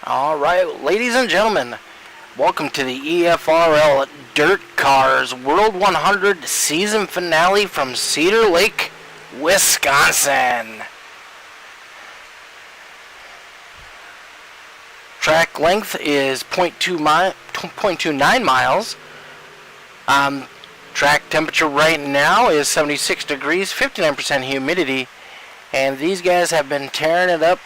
Alright, ladies and gentlemen, welcome to the Efrl Dirtkars World 100 season finale from Cedar Lake, Wisconsin. Track length is 0.29 miles. Track temperature right now is 76 degrees, 59% humidity, and these guys have been tearing it up.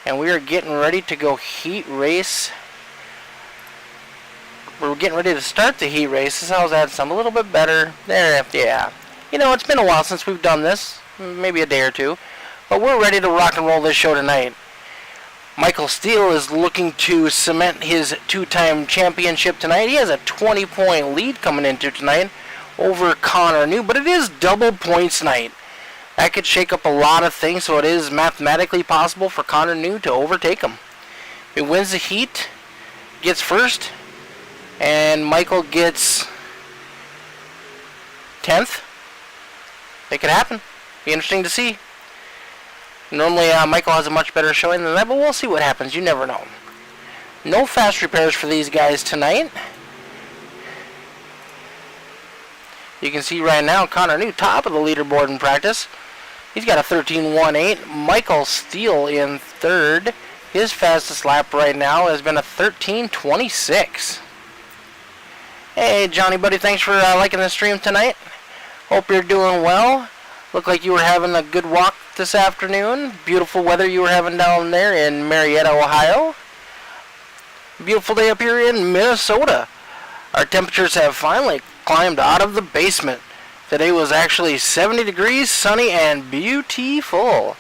And we are getting ready to go heat race. We're getting ready to start the heat race. This how's that sound a little bit better? There, yeah. You know, it's been a while since we've done this, maybe a day or two, but we're ready to rock and roll this show tonight. Michael Steele is looking to cement his two-time championship tonight. He has a 20-point lead coming into tonight over Connor New, but it is double points night. That could shake up a lot of things, so it is mathematically possible for Connor New to overtake him. If he wins the heat, gets first, and Michael gets 10th, it could happen. Be interesting to see. Normally, Michael has a much better showing than that, but we'll see what happens. You never know. No fast repairs for these guys tonight. You can see right now Connor New top of the leaderboard in practice. He's got a 13.18. Michael Steele in third. His fastest lap right now has been a 13.26. Hey, Johnny buddy, thanks for liking the stream tonight. Hope you're doing well. Looked like you were having a good walk this afternoon. Beautiful weather you were having down there in Marietta, Ohio. Beautiful day up here in Minnesota. Our temperatures have finally climbed out of the basement. Today was actually 70 degrees, sunny, and beautiful.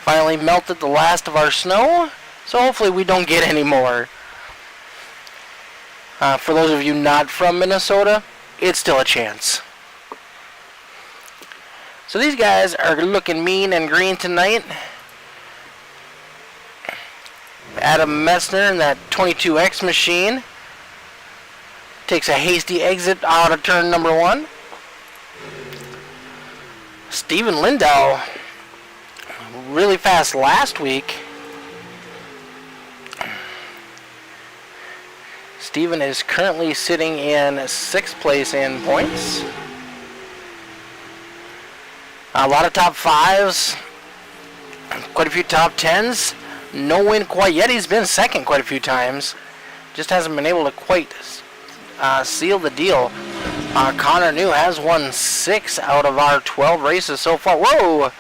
Finally melted the last of our snow, so hopefully we don't get any more. For those of you not from Minnesota, it's still a chance. So these guys are looking mean and green tonight. Adam Metzner in that 22X machine takes a hasty exit out of turn number 1. Steven Lindau, really fast last week. Steven is currently sitting in 6th place in points. A lot of top 5s, quite a few top 10s. No win quite yet. He's been second quite a few times. Just hasn't been able to quite seal the deal. Connor New has won 6 out of our 12 races so far. Whoa!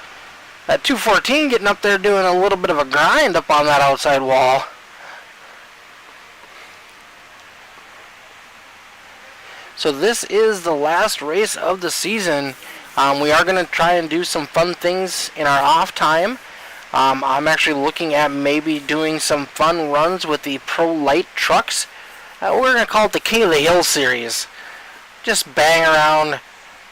That 214 getting up there doing a little bit of a grind up on that outside wall. So this is the last race of the season. We are going to try and do some fun things in our off time. I'm actually looking at maybe doing some fun runs with the Pro Light trucks. We're going to call it the King of the Hill series. Just bang around,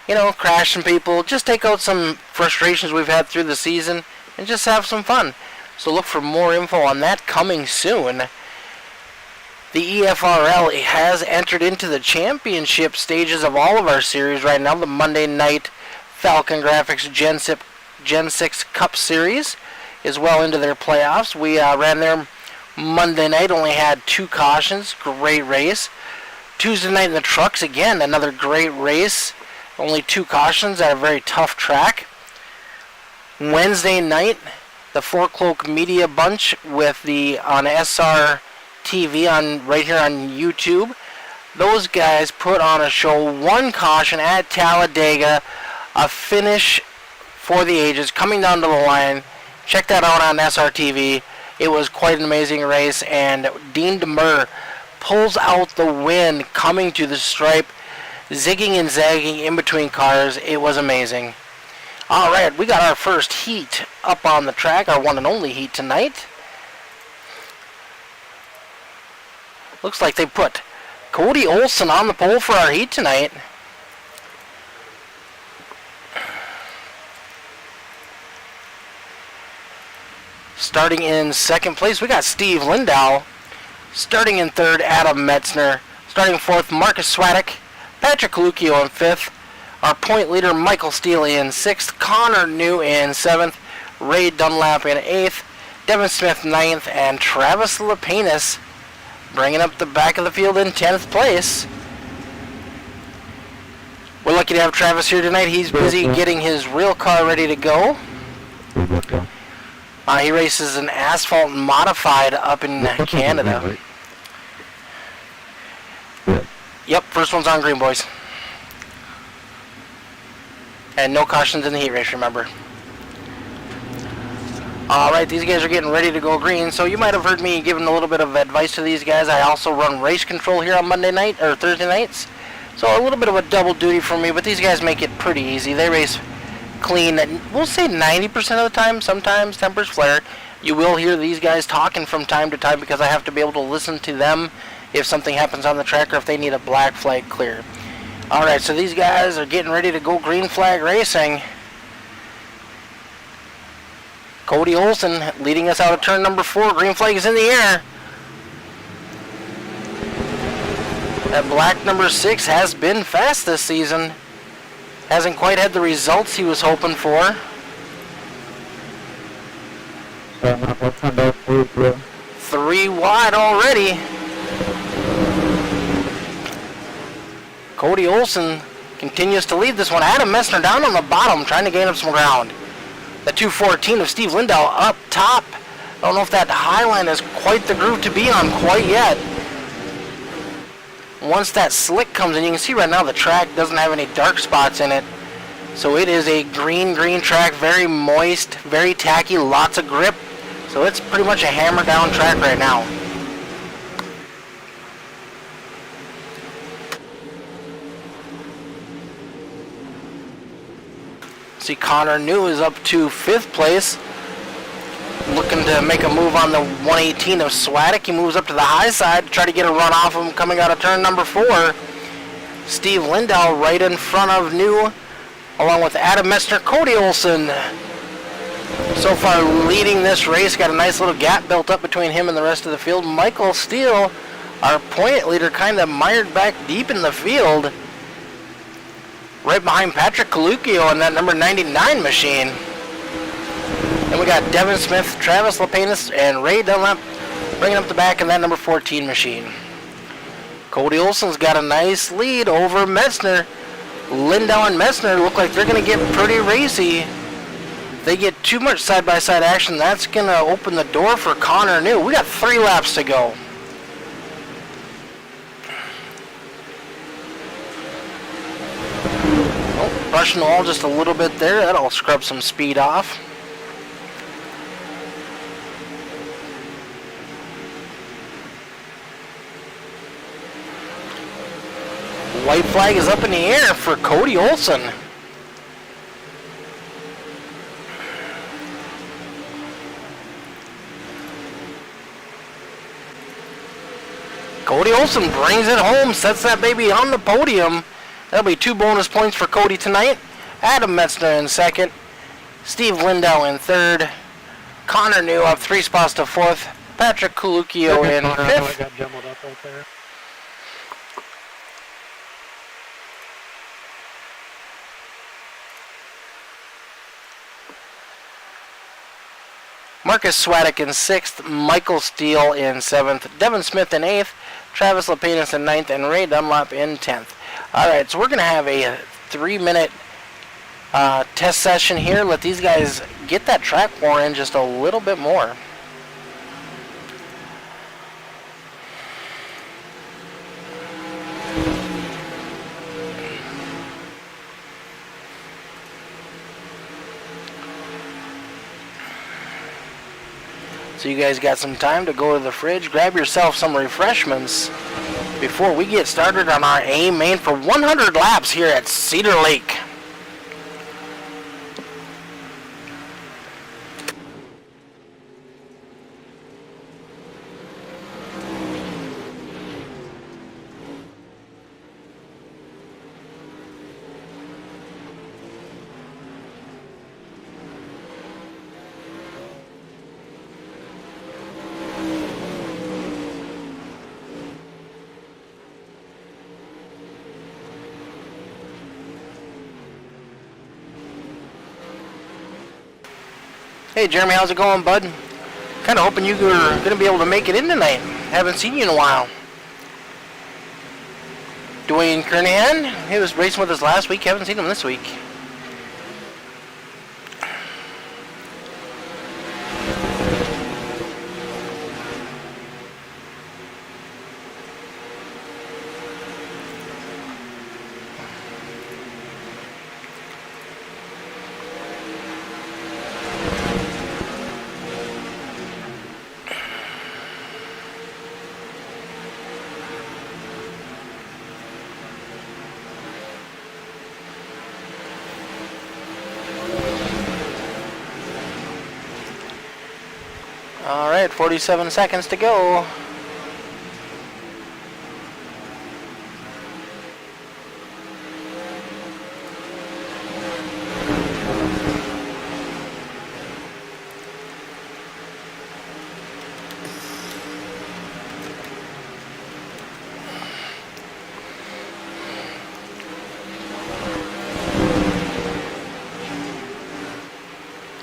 you know, crashing people. Just take out some frustrations we've had through the season and just have some fun. So look for more info on that coming soon. The EFRL has entered into the championship stages of all of our series right now. The Monday night Falcon Graphics Gen 6 Cup Series is well into their playoffs. We ran there Monday night, only had 2 cautions. Great race. Tuesday night in the trucks, again, another great race. Only 2 cautions at a very tough track. Wednesday night, the Four Cloak Media Bunch with the on SR TV on right here on YouTube. Those guys put on a show. 1 caution at Talladega. A finish for the ages coming down to the line. Check that out on SR TV. It was quite an amazing race, and Dean DeMur pulls out the win coming to the stripe, zigging and zagging in between cars. It was amazing. Alright, we got our first heat up on the track, our one and only heat tonight. Looks like they put Cody Olson on the pole for our heat tonight. Starting in 2nd place, we got Steve Lindau. Starting in 3rd, Adam Metzner. Starting 4th, Marcus Swadek. Patrick Lucchio in 5th. Our point leader, Michael Steele in 6th. Connor New in 7th. Ray Dunlap in 8th. Devin Smith 9th, and Travis Lepanis bringing up the back of the field in 10th place. We're lucky to have Travis here tonight. He's busy getting his real car ready to go. He races an asphalt modified up in Canada. Yep, first one's on green, boys. And no cautions in the heat race, remember. Alright, these guys are getting ready to go green, so you might have heard me giving a little bit of advice to these guys. I also run race control here on Monday night, or Thursday nights. So a little bit of a double duty for me, but these guys make it pretty easy. They race clean, we'll say 90% of the time. Sometimes tempers flare. You will hear these guys talking from time to time because I have to be able to listen to them if something happens on the track or if they need a black flag clear. Alright, so these guys are getting ready to go green flag racing. Cody Olson leading us out of turn number 4. Green flag is in the air. That black number 6 has been fast this season. Hasn't quite had the results he was hoping for. 3 wide already. Cody Olson continues to lead this one. Adam Messner down on the bottom trying to gain up some ground. The 214 of Steve Lindahl up top. I don't know if that high line is quite the groove to be on quite yet. Once that slick comes in, you can see right now the track doesn't have any dark spots in it. So it is a green track, very moist, very tacky, lots of grip. So it's pretty much a hammer down track right now. See, Connor New is up to 5th place. Looking to make a move on the 118 of Swadek. He moves up to the high side to try to get a run off of him coming out of turn number 4. Steve Lindahl right in front of New, along with Adam Messner, Cody Olson. So far leading this race. Got a nice little gap built up between him and the rest of the field. Michael Steele, our point leader, kind of mired back deep in the field. Right behind Patrick Coluccio in that number 99 machine. And we got Devin Smith, Travis Lepanis, and Ray Dunlap bringing up the back in that number 14 machine. Cody Olson's got a nice lead over Messner. Lindahl and Messner look like they're going to get pretty racy. If they get too much side-by-side action, that's going to open the door for Connor New. We got 3 laps to go. Oh, brushing the wall just a little bit there. That'll scrub some speed off. White flag is up in the air for Cody Olson. Cody Olson brings it home, sets that baby on the podium. That'll be 2 bonus points for Cody tonight. Adam Messner in 2nd. Steve Lindahl in 3rd. Connor New up 3 spots to 4th. Patrick Coluccio in 5th. Got jumbled up right there. Marcus Swadek in 6th, Michael Steele in 7th, Devin Smith in 8th, Travis Lepanis in 9th, and Ray Dunlap in 10th. Alright, so we're going to have a 3-minute test session here. Let these guys get that track more in just a little bit more. So you guys got some time to go to the fridge, grab yourself some refreshments before we get started on our A main for 100 laps here at Cedar Lake. Hey Jeremy, how's it going, bud? Kind of hoping you were going to be able to make it in tonight. Haven't seen you in a while. Dwayne Kernahan, he was racing with us last week. Haven't seen him this week. All right, 47 seconds to go.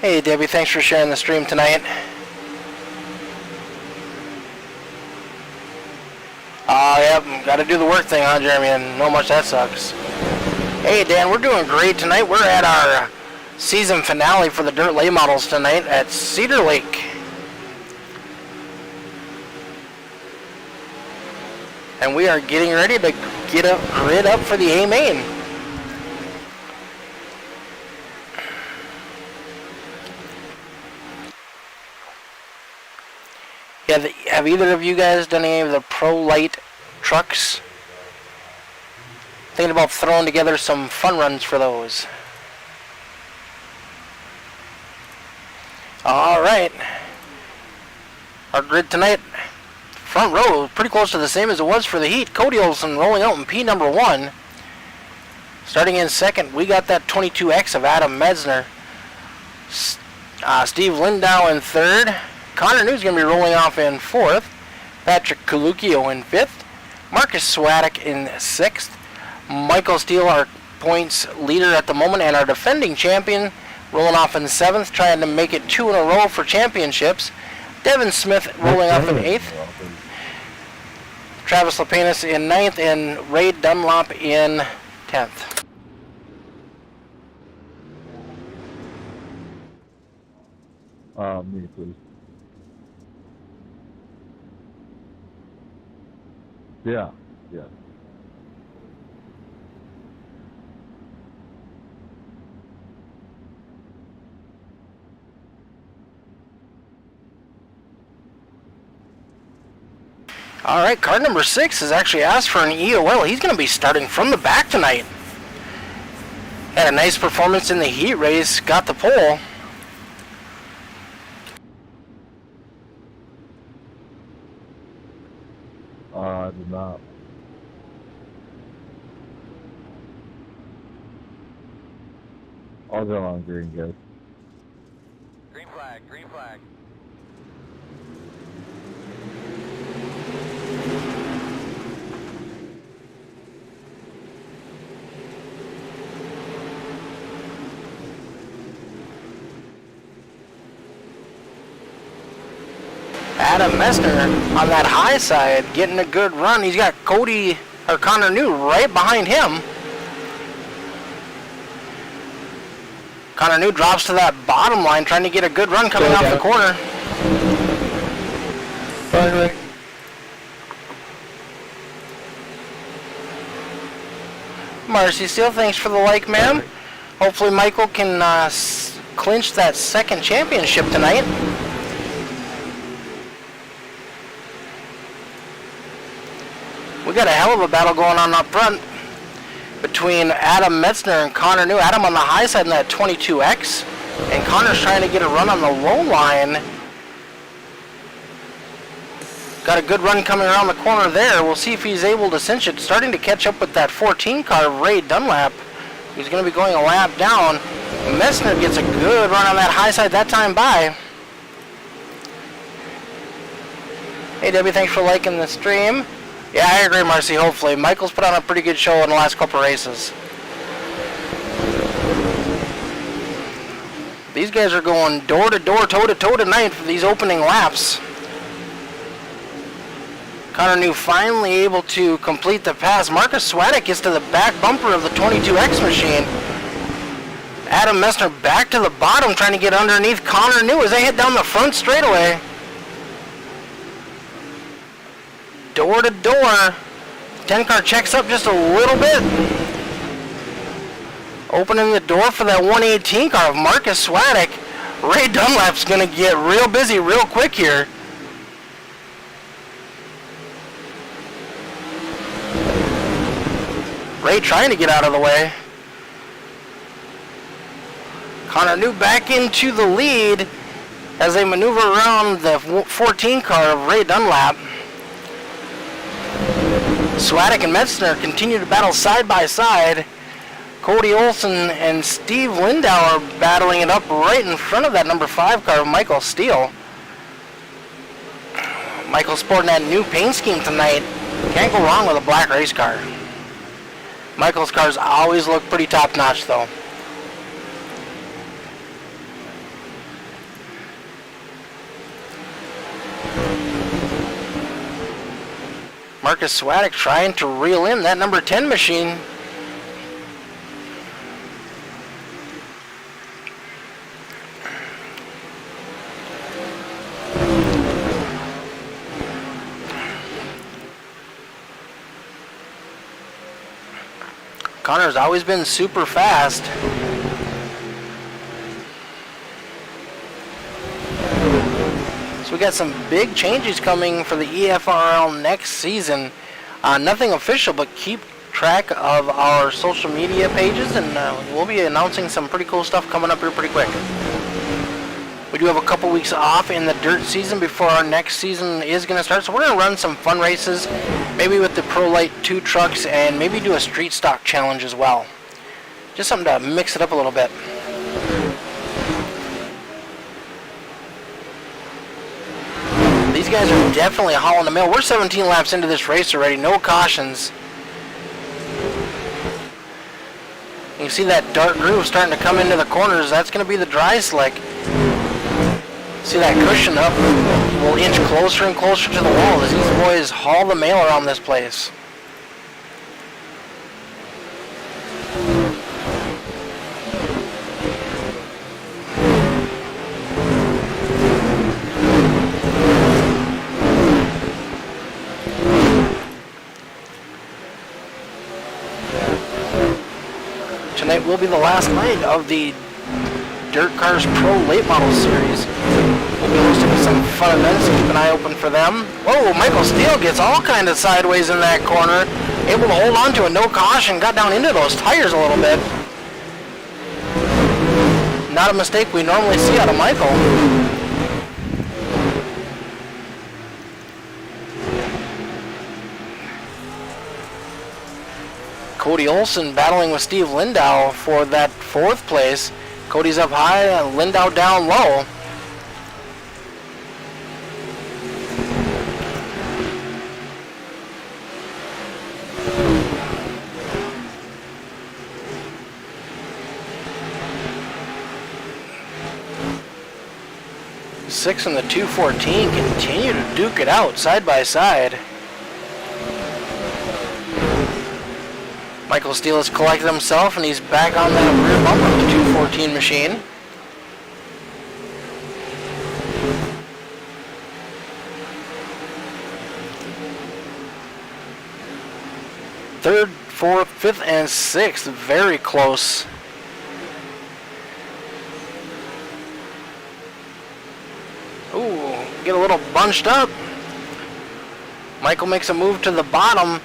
Hey Debbie, thanks for sharing the stream tonight. Yep, got to do the work thing, huh, Jeremy? And know much that sucks. Hey, Dan, we're doing great tonight. We're at our season finale for the Dirt Late Models tonight at Cedar Lake. And we are getting ready to get up, grid up for the A main. Yeah, have either of you guys done any of the Pro Light trucks? Thinking about throwing together some fun runs for those. Alright. Our grid tonight, front row, pretty close to the same as it was for the heat. Cody Olson rolling out in P number 1. Starting in second, we got that 22X of Adam Metzner. Steve Lindau in third. Connor New's going to be rolling off in fourth. Patrick Coluccio in fifth. Marcus Swadek in sixth. Michael Steele, our points leader at the moment and our defending champion, rolling off in seventh, trying to make it 2 in a row for championships. Devin Smith rolling off in eighth. Travis Lapenas in ninth and Ray Dunlop in 10th. Me, please. Yeah, yeah. All right, car number 6 has actually asked for an EOL. He's going to be starting from the back tonight. Had a nice performance in the heat race, got the pole. I did not. I'll go on green, guys. Green flag, green flag. Adam Messner on that high side, getting a good run. He's got Connor New right behind him. Connor New drops to that bottom line, trying to get a good run coming off the corner. Finally. Marcy Steele, thanks for the like, ma'am. Hopefully Michael can clinch that second championship tonight. We got a hell of a battle going on up front between Adam Metzner and Connor New. Adam on the high side in that 22X, and Connor's trying to get a run on the low line. Got a good run coming around the corner there. We'll see if he's able to cinch it. Starting to catch up with that 14 car, Ray Dunlap, who's going to be going a lap down. Metzner gets a good run on that high side that time by. Hey Debbie, thanks for liking the stream. Yeah, I agree, Marcy, hopefully. Michael's put on a pretty good show in the last couple races. These guys are going door to door, toe to toe tonight for these opening laps. Connor New finally able to complete the pass. Marcus Swadek gets to the back bumper of the 22X machine. Adam Messner back to the bottom trying to get underneath Connor New as they head down the front straightaway. Door to door. 10 car checks up just a little bit. Opening the door for that 118 car of Marcus Swadek. Ray Dunlap's going to get real busy real quick here. Ray trying to get out of the way. Connor New back into the lead as they maneuver around the 14 car of Ray Dunlap. Swadek and Metzner continue to battle side by side. Cody Olson and Steve Lindau are battling it up right in front of that number 5 car of Michael Steele. Michael sporting that new paint scheme tonight. Can't go wrong with a black race car. Michael's cars always look pretty top notch though. Marcus Swadek trying to reel in that number 10 machine. Connor's always been super fast. So we got some big changes coming for the EFRL next season. Nothing official, but keep track of our social media pages, and we'll be announcing some pretty cool stuff coming up here pretty quick. We do have a couple weeks off in the dirt season before our next season is going to start, so we're going to run some fun races, maybe with the Pro Light 2 trucks, and maybe do a street stock challenge as well. Just something to mix it up a little bit. These guys are definitely hauling the mail. We're 17 laps into this race already, no cautions. You can see that dark groove starting to come into the corners. That's going to be the dry slick. See that cushion up, we'll inch closer and closer to the wall as these boys haul the mail around this place. Tonight will be the last night of the Dirtkars Pro Late Model Series. We'll be hosting some fun events, so keep an eye open for them. Whoa, Michael Steele gets all kind of sideways in that corner. Able to hold on to it, no caution, got down into those tires a little bit. Not a mistake we normally see out of Michael. Cody Olson battling with Steve Lindau for that 4th place. Cody's up high, Lindau down low. Six and the 214 continue to duke it out side by side. Michael Steele has collected himself and he's back on that rear bumper of the 214 machine. Third, fourth, fifth, and sixth, very close. Ooh, get a little bunched up. Michael makes a move to the bottom.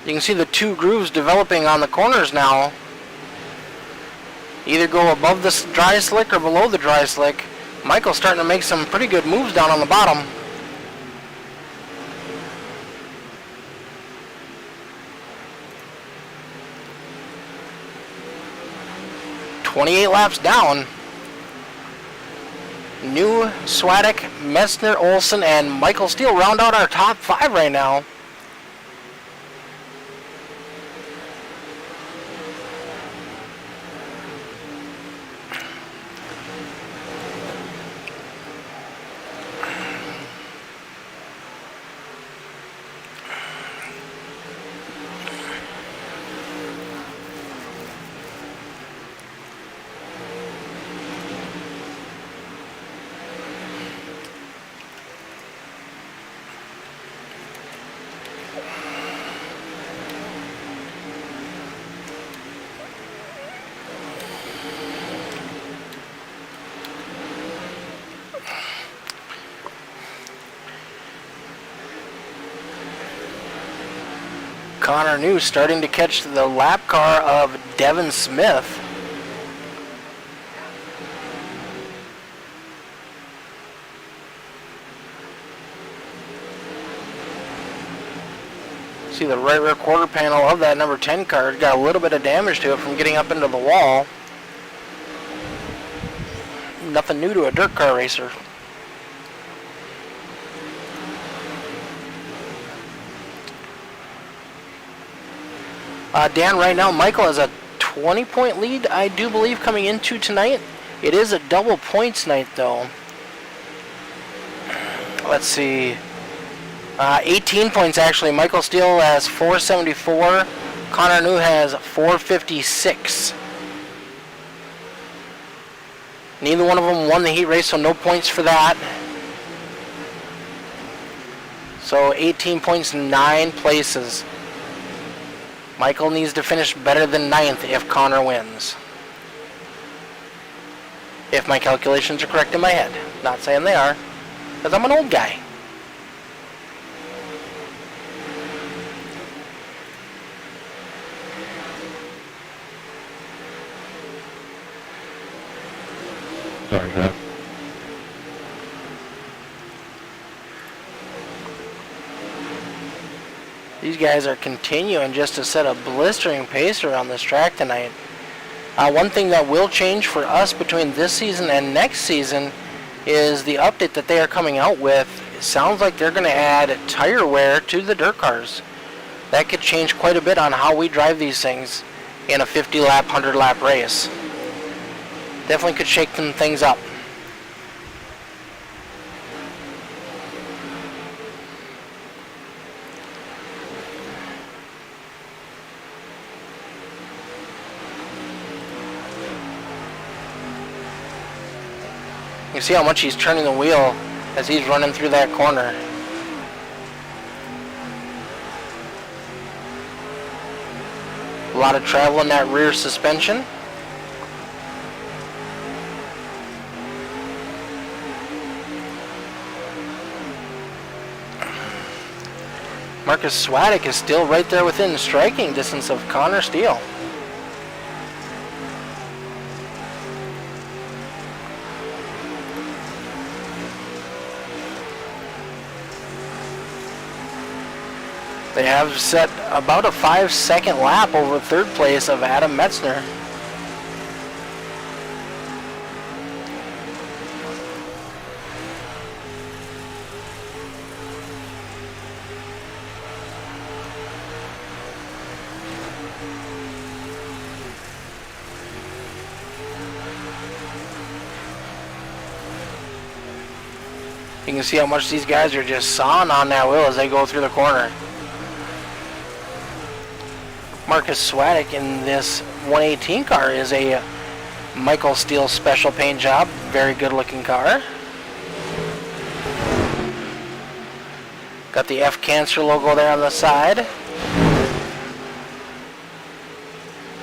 You can see the 2 grooves developing on the corners now. Either go above the dry slick or below the dry slick. Michael's starting to make some pretty good moves down on the bottom. "28 laps down. New, Swadek, Metzner, Olson, and Michael Steele round out our top 5 right now. Connor New starting to catch the lap car of Devin Smith. See the right rear quarter panel of that number 10 car got a little bit of damage to it from getting up into the wall. Nothing new to a dirt car racer. Dan, right now Michael has a 20-point lead, I do believe, coming into tonight. It is a double points night though. Let's see. 18 points actually. Michael Steele has 474. Connor New has 456. Neither one of them won the heat race, so no points for that. So 18 points, 9 places. Michael needs to finish better than 9th if Connor wins. If my calculations are correct in my head. Not saying they are, because I'm an old guy. Sorry, Jeff. These guys are continuing just to set a blistering pace around this track tonight. One thing that will change for us between this season and next season is the update that they are coming out with. It sounds like they're going to add tire wear to the dirt cars. That could change quite a bit on how we drive these things in a 50 lap, 100 lap race. Definitely could shake some things up. You can see how much he's turning the wheel as he's running through that corner. A lot of travel in that rear suspension. Marcus Swadek is still right there within striking distance of Connor Steele. They have set about a 5-second lap over third place of Adam Metzner. You can see how much these guys are just sawing on that wheel as they go through the corner. Marcus Swadek in this 118 car is a Michael Steele special paint job. Very good looking car. Got the F Cancer logo there on the side.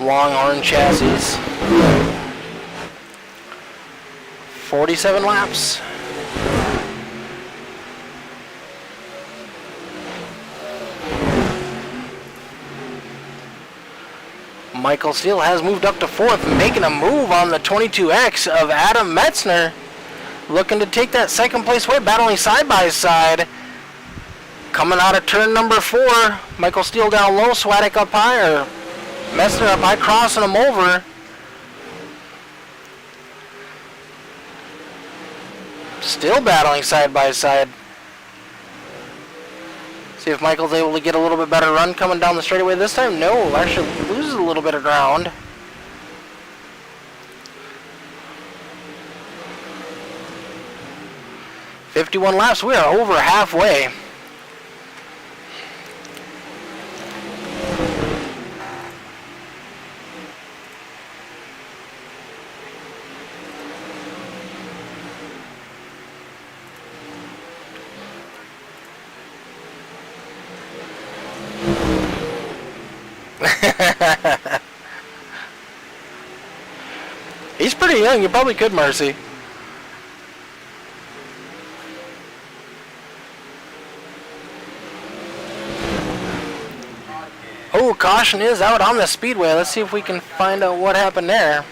Longhorn chassis. 47 laps. Michael Steele has moved up to 4th, making a move on the 22X of Adam Metzner. Looking to take that second place way, battling side by side. Coming out of turn number 4, Michael Steele down low, Swadek up high, or Metzner up high, crossing him over. Still battling side by side. See if Michael's able to get a little bit better run coming down the straightaway this time. No, actually loses a little bit of ground. "51 laps, we are over halfway. He's pretty young, you probably could, Marcy. caution is out on the speedway. Let's see if we can find out what happened there.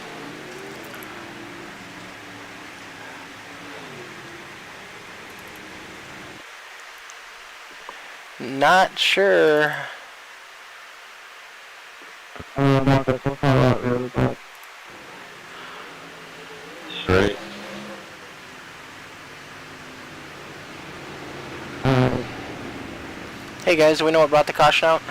Not sure. Marcus, we'll call out really quick. Straight. Hey guys, do we know what brought the caution out?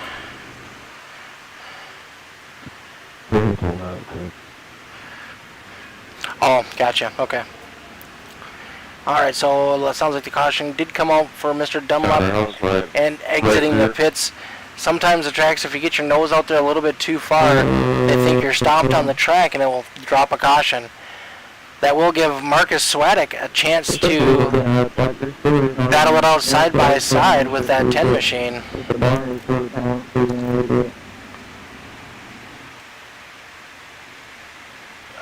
Oh, gotcha. Okay. Alright, so it sounds like the caution did come out for Mr. Dunlop and exiting the pits. Sometimes the tracks, if you get your nose out there a little bit too far, they think you're stopped on the track and it will drop a caution. That will give Marcus Swadek a chance to battle it out side by side with that 10 machine.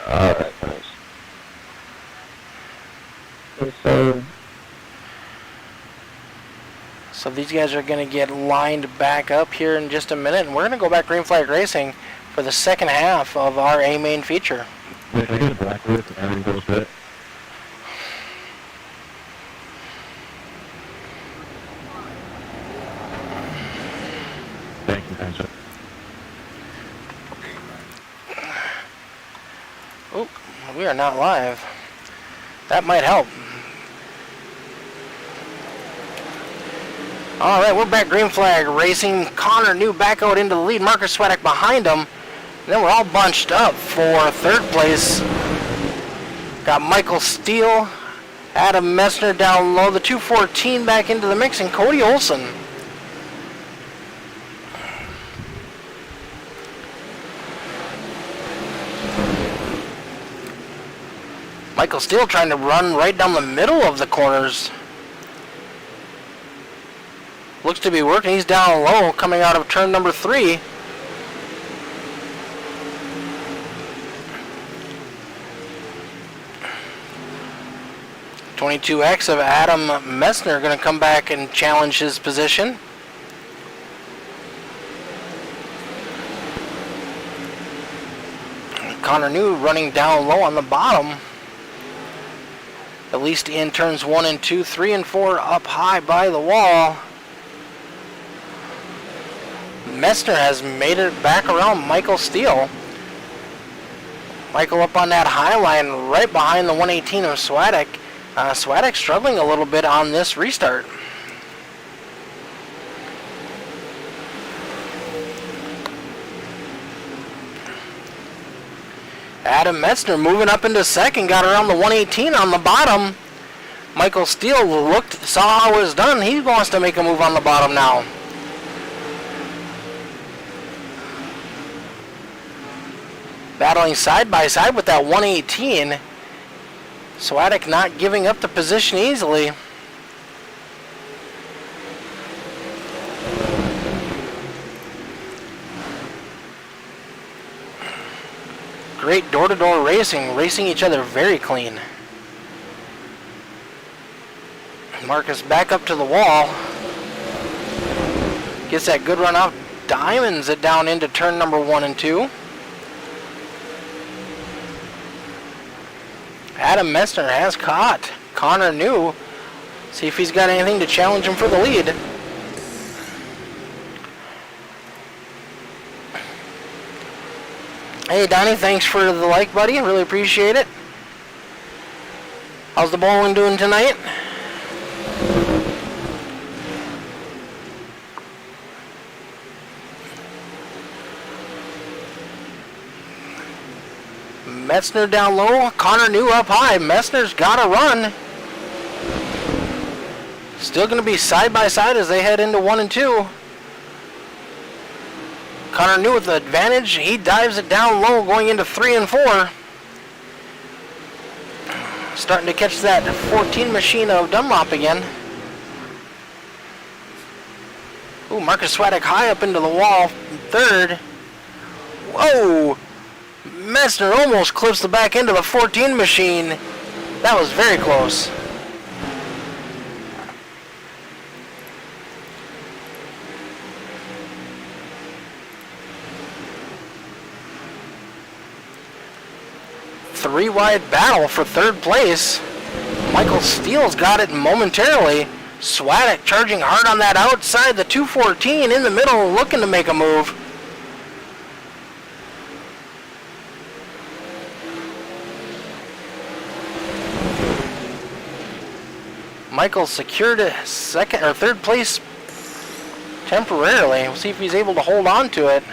Alright, guys. So these guys are going to get lined back up here in just a minute, and we're going to go back green flag racing for the second half of our A main feature. Wait, I get a black list and everything goes good. Thank you, guys. Oh, we are not live. That might help. Alright, we're back green flag racing. Connor New back out into the lead. Marcus Swadek behind him. And then we're all bunched up for third place. Got Michael Steele, Adam Messner down low, the 214 back into the mix, and Cody Olson. Michael Steele trying to run right down the middle of the corners. Looks to be working. He's down low coming out of turn number 3. .22X of Adam Messner going to come back and challenge his position. Connor New running down low on the bottom. At least in turns 1 and 2, 3 and 4 up high by the wall. Messner has made it back around Michael Steele. Michael up on that high line right behind the 118 of Swadek. Swadek struggling a little bit on this restart. Adam Messner moving up into second, got around the 118 on the bottom. Michael Steele saw how it was done. He wants to make a move on the bottom now. Battling side by side with that 118. Swadek not giving up the position easily. Great door-to-door racing each other very clean. Marcus back up to the wall. Gets that good run out. Diamonds it down into turn number 1 and 2. Adam Messner has caught Connor New. See if he's got anything to challenge him for the lead. Hey Donnie, thanks for the like, buddy. Really appreciate it. How's the bowling doing tonight? Messner down low, Connor New up high. Messner's got to run. Still going to be side by side as they head into 1 and 2. Connor New with the advantage. He dives it down low going into 3 and 4. Starting to catch that 14 machine of Dunlop again. Ooh, Marcus Swadek high up into the wall. Third. Whoa! Messner almost clips the back end of the 14 machine. That was very close. three-wide battle for third place. Michael Steele's got it momentarily. Swadek charging hard on that outside. The 214 in the middle looking to make a move. Michael secured a second or third place temporarily. We'll see if he's able to hold on to it.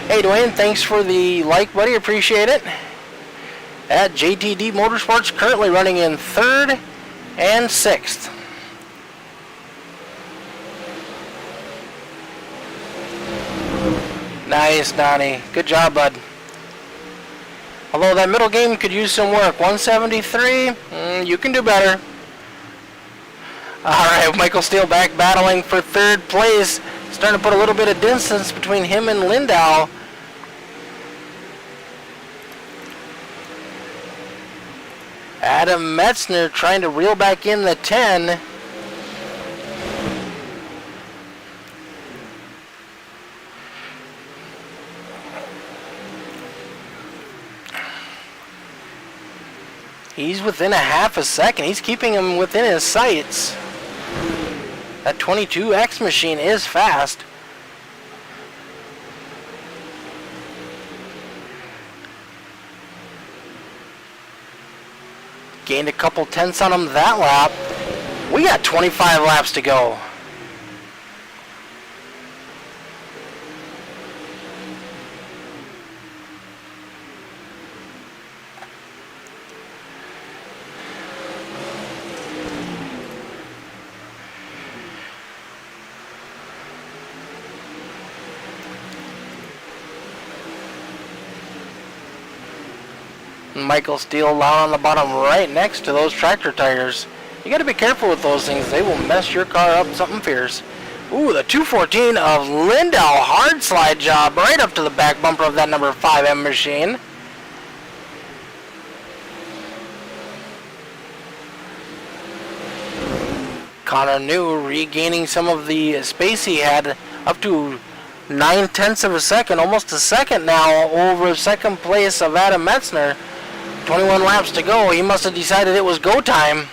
Hey Dwayne, thanks for the like, buddy. Appreciate it. At JTD Motorsports, currently running in third and sixth. Nice, Donnie. Good job, bud. Although that middle game could use some work. 173, you can do better. Alright, Michael Steele back battling for third place. Starting to put a little bit of distance between him and Lindau. Adam Metzner trying to reel back in the 10. He's within a half a second. He's keeping him within his sights. That 22X machine is fast. Gained a couple tenths on him that lap. We got 25 laps to go. Michael Steele down on the bottom right next to those tractor tires. You got to be careful with those things. They will mess your car up something fierce. Ooh, the 214 of Lindau. Hard slide job right up to the back bumper of that number 5M machine. Connor New regaining some of the space he had, up to 9/10 of a second, almost a second now over second place of Adam Metzner. 21 laps to go. He must have decided it was go time.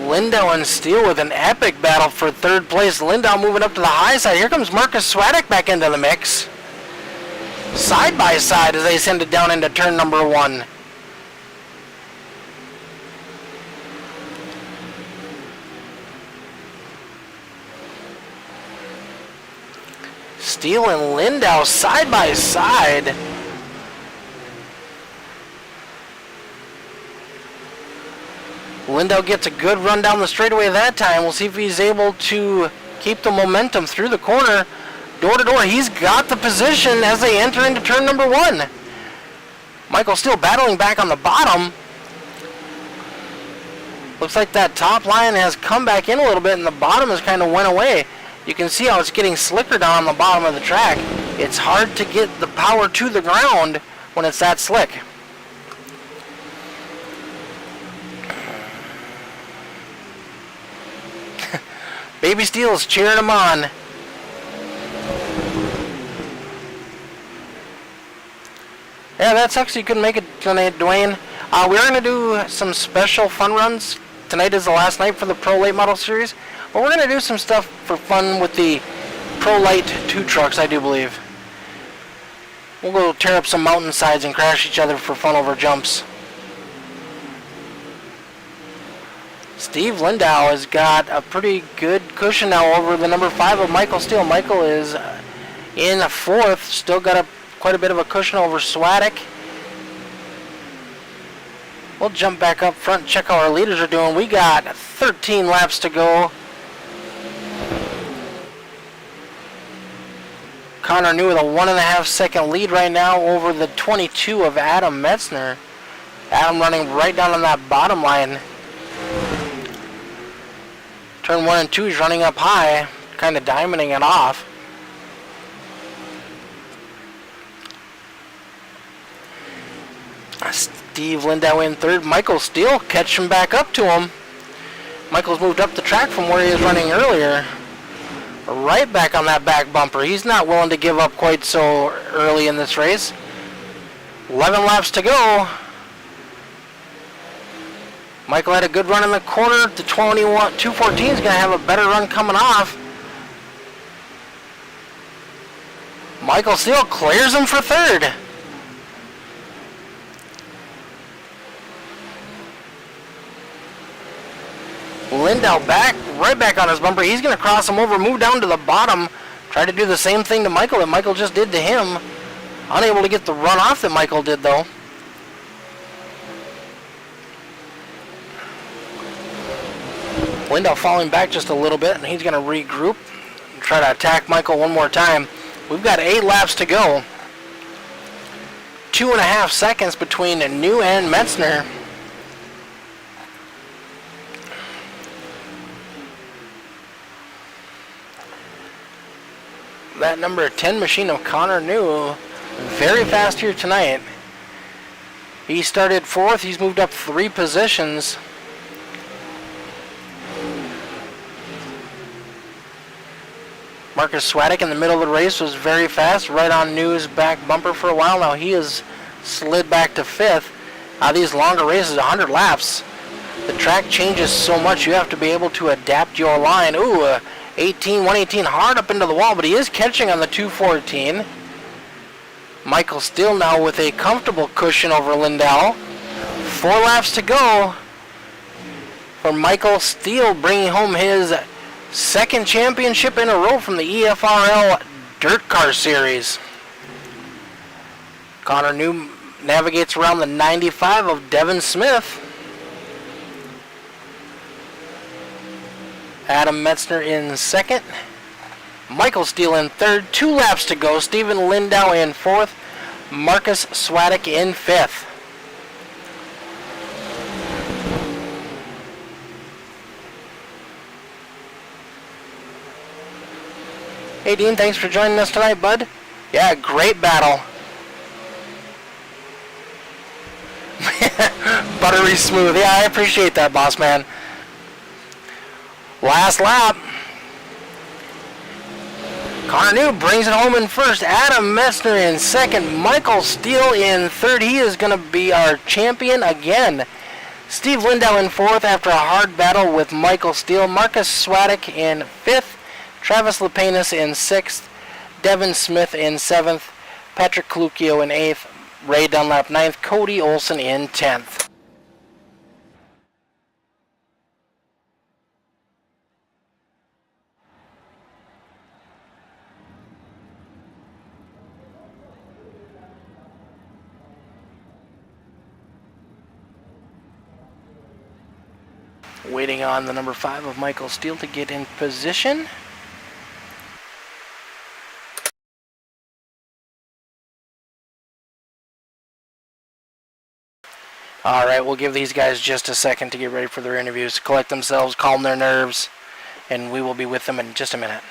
Lindau and Steele with an epic battle for third place. Lindau moving up to the high side. Here comes Marcus Swadek back into the mix. Side by side as they send it down into turn number 1. Steele and Lindau side by side. Lindau gets a good run down the straightaway that time. We'll see if he's able to keep the momentum through the corner. Door to door, he's got the position as they enter into turn number 1. Michael Steele battling back on the bottom. Looks like that top line has come back in a little bit and the bottom has kind of went away. You can see how it's getting slicker down on the bottom of the track. It's hard to get the power to the ground when it's that slick. Baby Steele's cheering him on. Yeah, that sucks you couldn't make it tonight, Dwayne. We're going to do some special fun runs. Tonight is the last night for the Pro Late Model Series. But we're going to do some stuff for fun with the Pro Light 2 trucks, I do believe. We'll go tear up some mountainsides and crash each other for fun over jumps. Steve Lindau has got a pretty good cushion now over the number 5 of Michael Steele. Michael is in 4th, still got quite a bit of a cushion over Swadek. We'll jump back up front and check how our leaders are doing. We got 13 laps to go. Connor New with a 1.5 second lead right now over the 22 of Adam Metzner. Adam running right down on that bottom line. Turn 1 and 2 is running up high, kind of diamonding it off. Steve Lindau in third. Michael Steele catching back up to him. Michael's moved up the track from where he was running earlier. Right back on that back bumper. He's not willing to give up quite so early in this race. 11 laps to go. Michael had a good run in the corner. The 214 is going to have a better run coming off. Michael Steele clears him for third. Lindau right back on his bumper. He's going to cross him over, move down to the bottom, try to do the same thing to Michael that Michael just did to him. Unable to get the run off that Michael did, though. Lindau falling back just a little bit, and he's going to regroup and try to attack Michael one more time. We've got 8 laps to go. 2.5 seconds between New and Metzner. That number 10 machine of Connor New, very fast here tonight. He started 4th. He's moved up 3 positions. Marcus Swadek in the middle of the race was very fast, right on New's back bumper for a while. Now he has slid back to 5th. These longer races, 100 laps, the track changes so much. You have to be able to adapt your line. 118 hard up into the wall, but he is catching on the 214. Michael Steele now with a comfortable cushion over Lindau. 4 laps to go for Michael Steele, bringing home his 2nd championship in a row from the EFRL Dirtkars Series. Connor New navigates around the 95 of Devin Smith. Adam Metzner in 2nd. Michael Steele in 3rd. 2 laps to go. Stephen Lindau in 4th. Marcus Swadek in 5th. Hey Dean, thanks for joining us tonight, bud. Yeah, great battle. Buttery smooth. Yeah, I appreciate that, boss man. Last lap. Connor New brings it home in 1st. Adam Metzner in 2nd. Michael Steele in 3rd. He is going to be our champion again. Steve Lindau in 4th after a hard battle with Michael Steele. Marcus Swadek in 5th. Travis Lepenis in 6th. Devin Smith in 7th. Patrick Clucchio in 8th. Ray Dunlap 9th. Cody Olson in 10th. Waiting on the number 5 of Michael Steele to get in position. Alright, we'll give these guys just a second to get ready for their interviews, collect themselves, calm their nerves, and we will be with them in just a minute.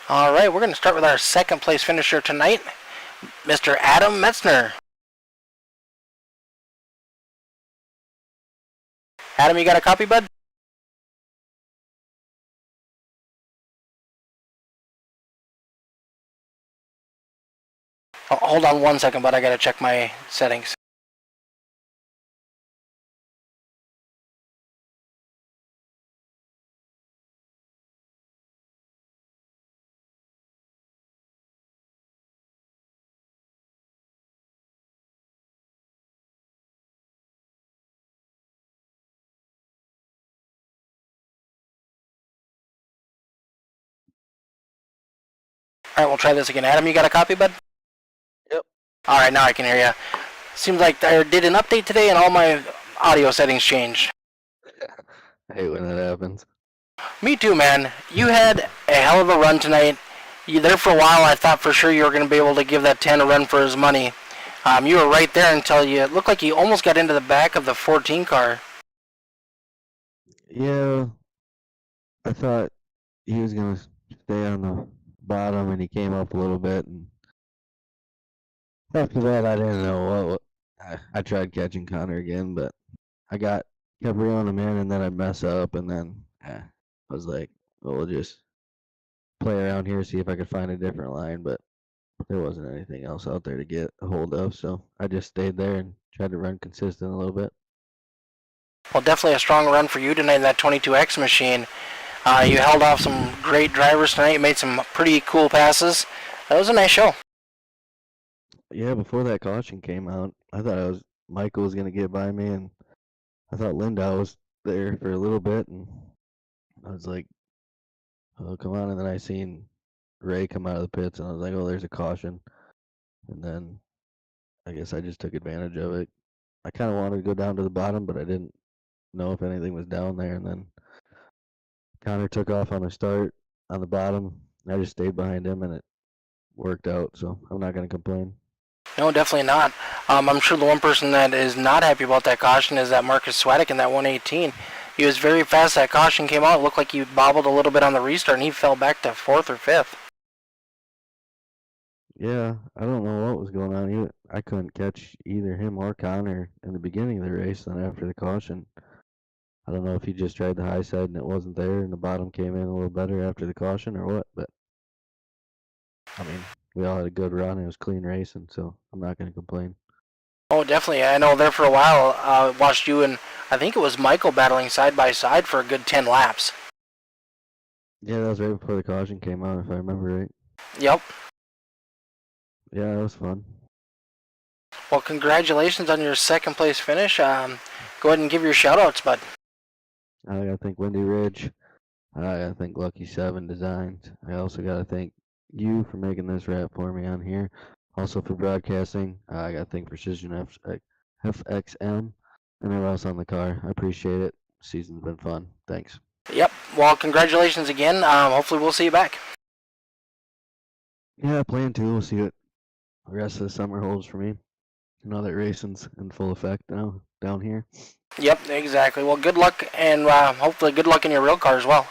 Alright, we're going to start with our 2nd place finisher tonight, Mr. Adam Metzner. Adam, you got a copy, bud? Oh, hold on 1 second, bud. I got to check my settings. All right, we'll try this again. Adam, you got a copy, bud? Yep. All right, now I can hear you. Seems like I did an update today and all my audio settings changed. I hate when that happens. Me too, man. You had a hell of a run tonight. You there for a while. I thought for sure you were going to be able to give that 10 a run for his money. You were right there until it looked like you almost got into the back of the 14 car. Yeah, I thought he was gonna stay on the bottom, and he came up a little bit, and after that, I didn't know what. I tried catching Connor again, but kept reeling him in, and then I'd mess up, and then I was like, well, we'll just play around here, see if I could find a different line, but there wasn't anything else out there to get a hold of, so I just stayed there and tried to run consistent a little bit. Well, definitely a strong run for you tonight in that 22X machine. You held off some great drivers tonight. You made some pretty cool passes. That was a nice show. Yeah, before that caution came out, I thought Michael was gonna get by me, and I thought Linda was there for a little bit, and I was like, "Oh, come on!" And then I seen Ray come out of the pits, and I was like, "Oh, there's a caution." And then I guess I just took advantage of it. I kind of wanted to go down to the bottom, but I didn't know if anything was down there. And then Connor took off on the start on the bottom. I just stayed behind him, and it worked out. So I'm not gonna complain. No, definitely not. I'm sure the one person that is not happy about that caution is that Marcus Swadek in that 118. He was very fast. That caution came out. It looked like he bobbled a little bit on the restart, and he fell back to 4th or 5th. Yeah, I don't know what was going on. I couldn't catch either him or Connor in the beginning of the race. Then after the caution, I don't know if he just tried the high side and it wasn't there, and the bottom came in a little better after the caution or what. But I mean, we all had a good run. It was clean racing, so I'm not going to complain. Oh, definitely. I know there for a while. Watched you and I think it was Michael battling side by side for a good 10 laps. Yeah, that was right before the caution came out, if I remember right. Yep. Yeah, it was fun. Well, congratulations on your second place finish. Go ahead and give your shout outs, bud. I got to thank Windy Ridge. I got to thank Lucky 7 Designs. I also got to thank you for making this wrap for me on here. Also for broadcasting. I got to thank Precision FXM and everyone else on the car. I appreciate it. Season's been fun. Thanks. Yep. Well, congratulations again. Hopefully we'll see you back. Yeah, plan to. We'll see what the rest of the summer holds for me. You know that racing's in full effect now down here. Yep, exactly. Well, good luck, and hopefully good luck in your real car as well.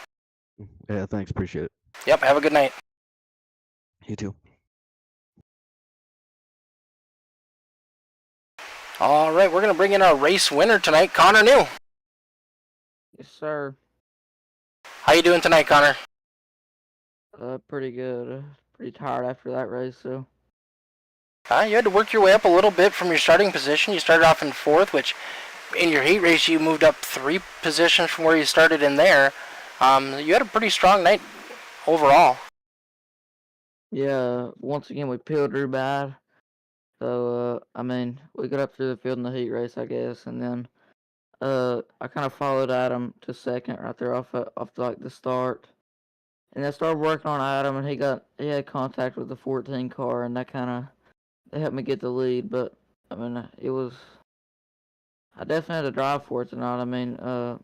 Yeah, thanks. Appreciate it. Yep, have a good night. You too. All right, we're going to bring in our race winner tonight, Connor New. Yes, sir. How you doing tonight, Connor? Pretty good. Pretty tired after that race, so. You had to work your way up a little bit from your starting position. You started off in 4th, which in your heat race you moved up 3 positions from where you started in there. You had a pretty strong night overall. Yeah, once again we peeled her bad. So, I mean, we got up through the field in the heat race, I guess, and then I kind of followed Adam to second right there off like the start. And I started working on Adam, and he had contact with the 14 car, and that helped me get the lead. But I mean, I definitely had to drive for it tonight. I mean, hold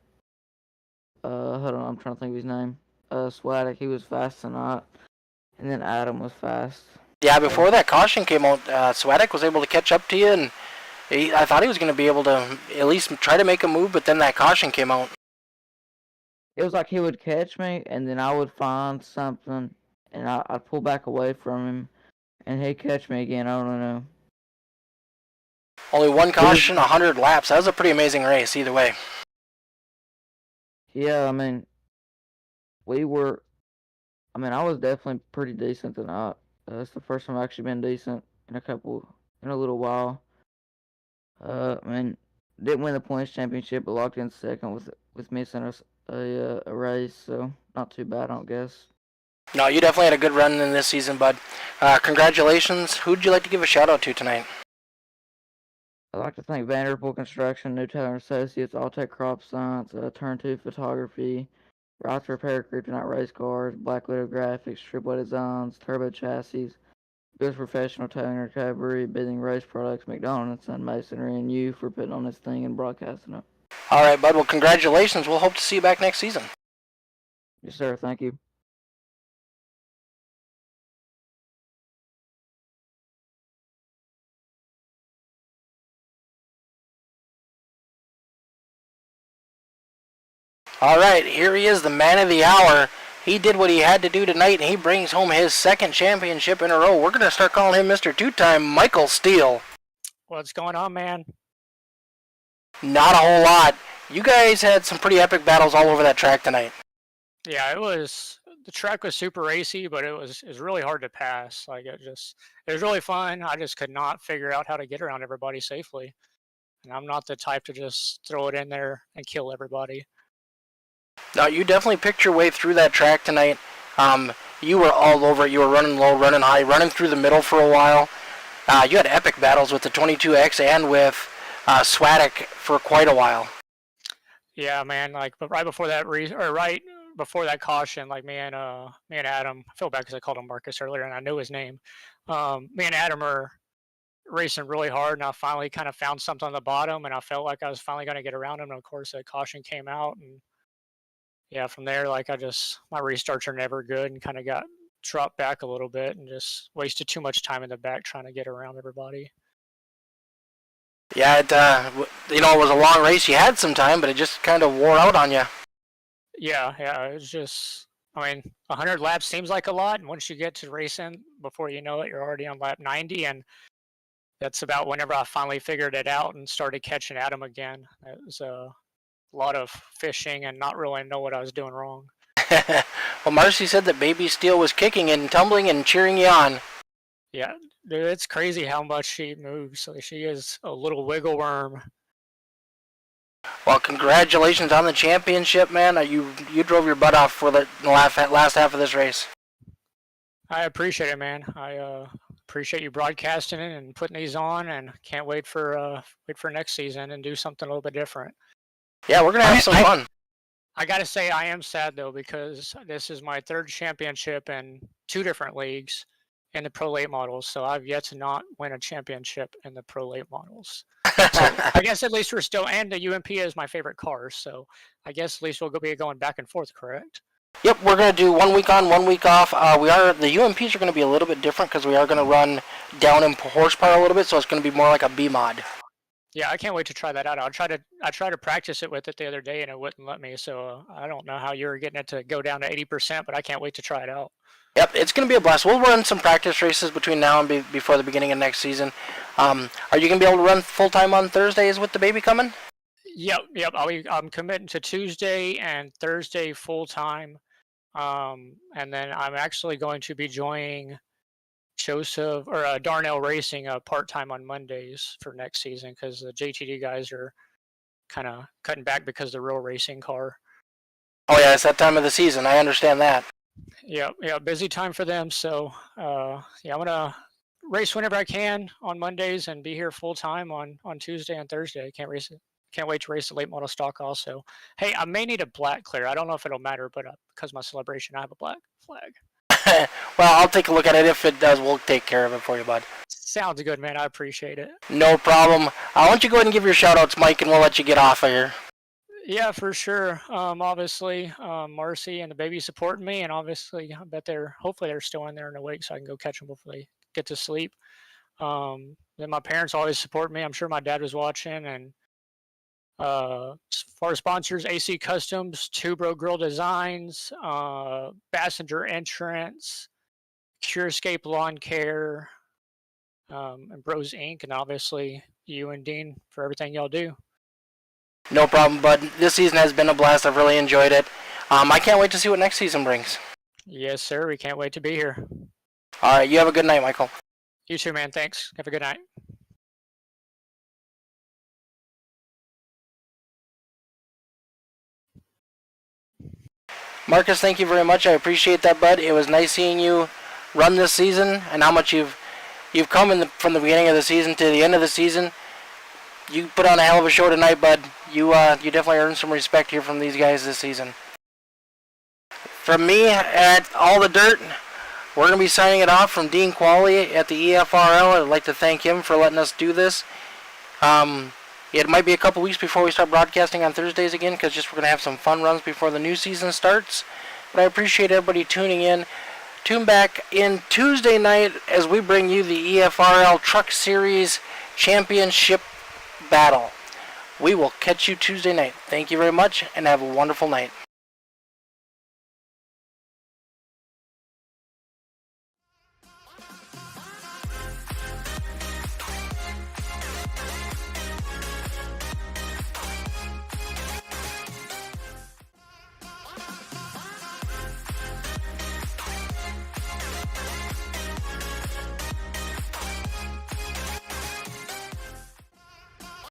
on, I'm trying to think of his name. Swadek, he was fast tonight, and then Adam was fast. Yeah, before that caution came out, Swadek was able to catch up to you, and I thought he was going to be able to at least try to make a move, but then that caution came out. It was like he would catch me, and then I would find something, and I'd pull back away from him, and he'd catch me again. I don't know. Only one caution, 100 laps. That was a pretty amazing race either way. Yeah, I mean, I was definitely pretty decent tonight. It's the first time I've actually been decent in a little while. I mean, didn't win the points championship, but locked in second with missing a race, so not too bad, I don't guess. No, you definitely had a good run in this season, bud. Congratulations. Who'd you like to give a shout out to tonight? I'd like to thank Vanderpool Construction, New Taylor Associates, Alltech Crop Science, Turn 2 Photography, Right to repair kryptonite race cars, Black Widow graphics, triple designs, turbo chassis, builds professional towing recovery, bidding race products, McDonald's, and Masonry, and you for putting on this thing and broadcasting it. All right, bud. Well, congratulations. We'll hope to see you back next season. Yes, sir. Thank you. All right, here he is, the man of the hour. He did what he had to do tonight, and he brings home his second championship in a row. We're going to start calling him Mr. Two-Time Michael Steele. What's going on, man? Not a whole lot. You guys had some pretty epic battles all over that track tonight. Yeah, the track was super racy, but it was really hard to pass. Like it was really fun. I just could not figure out how to get around everybody safely. And I'm not the type to just throw it in there and kill everybody. No, you definitely picked your way through that track tonight. You were all over it. You were running low, running high, running through the middle for a while. You had epic battles with the 22X and with Swadek for quite a while. Yeah, man. Like, but right before that right before that caution, like me and Adam, I feel bad because I called him Marcus earlier and I knew his name. Me and Adam are racing really hard, and I finally kind of found something on the bottom, and I felt like I was finally going to get around him. And of course, the caution came out, and yeah, from there, like my restarts are never good, and kind of got dropped back a little bit, and just wasted too much time in the back trying to get around everybody. Yeah, it was a long race. You had some time, but it just kind of wore out on you. Yeah, it was just, I mean, 100 laps seems like a lot, and once you get to racing, before you know it, you're already on lap 90, and that's about whenever I finally figured it out and started catching Adam again. It was a lot of fishing and not really know what I was doing wrong. Well, Marcy said that Baby Steel was kicking and tumbling and cheering you on. Yeah, dude, it's crazy how much she moves. Like, she is a little wiggle worm. Well, congratulations on the championship, man. You drove your butt off for the last half of this race. I appreciate it, man. I appreciate you broadcasting it and putting these on, and can't wait for next season and do something a little bit different. Yeah, we're gonna have some fun. I gotta say, I am sad though, because this is my third championship in 2 different leagues in the Pro Late Models, so I've yet to not win a championship in the Pro Late Models. So I guess at least we're still, and the UMP is my favorite car, so I guess at least we'll be going back and forth, correct? Yep, we're going to do 1 week on, 1 week off. The UMPs are going to be a little bit different because we are going to run down in horsepower a little bit, so it's going to be more like a B mod. Yeah, I can't wait to try that out. I tried to practice it with it the other day, and it wouldn't let me. So I don't know how you were getting it to go down to 80%, but I can't wait to try it out. Yep, it's going to be a blast. We'll run some practice races between now and before the beginning of next season. Are you going to be able to run full time on Thursdays with the baby coming? Yep. I'm committing to Tuesday and Thursday full time, and then I'm actually going to be joining Darnell Racing part time on Mondays for next season, because the JTD guys are kind of cutting back because of the real racing car. Oh yeah, it's that time of the season. I understand that. Yeah, busy time for them. So I'm gonna race whenever I can on Mondays and be here full time on Tuesday and Thursday. Can't wait to race the late model stock also. Hey, I may need a black clear. I don't know if it'll matter, but because my celebration, I have a black flag. Well, I'll take a look at it. If it does, we'll take care of it for you, bud. Sounds good, man. I appreciate it. No problem. Why don't you go ahead and give your shout-outs, Mike, and we'll let you get off of here. Yeah, for sure. Obviously, Marcy and the baby supporting me, and obviously, I bet hopefully they're still in there and awake, so I can go catch them before they get to sleep. Then my parents always support me. I'm sure my dad was watching, and as far as sponsors, AC Customs, Tubro Grill Designs, Passenger Insurance, Curescape Lawn Care, and Bros Inc., and obviously you and Dean for everything y'all do. No problem, bud. This season has been a blast. I've really enjoyed it. I can't wait to see what next season brings. Yes, sir. We can't wait to be here. All right, you have a good night, Michael. You too, man. Thanks. Have a good night. Marcus, thank you very much. I appreciate that, bud. It was nice seeing you run this season and how much you've come from the beginning of the season to the end of the season. You put on a hell of a show tonight, bud. You definitely earned some respect here from these guys this season. from me at All the Dirt, we're going to be signing it off from Dean Qualley at the EFRL. I'd like to thank him for letting us do this. It might be a couple weeks before we start broadcasting on Thursdays again, because we're going to have some fun runs before the new season starts. But I appreciate everybody tuning in. Tune back in Tuesday night as we bring you the EFRL Truck Series Championship Battle. We will catch you Tuesday night. Thank you very much, and have a wonderful night.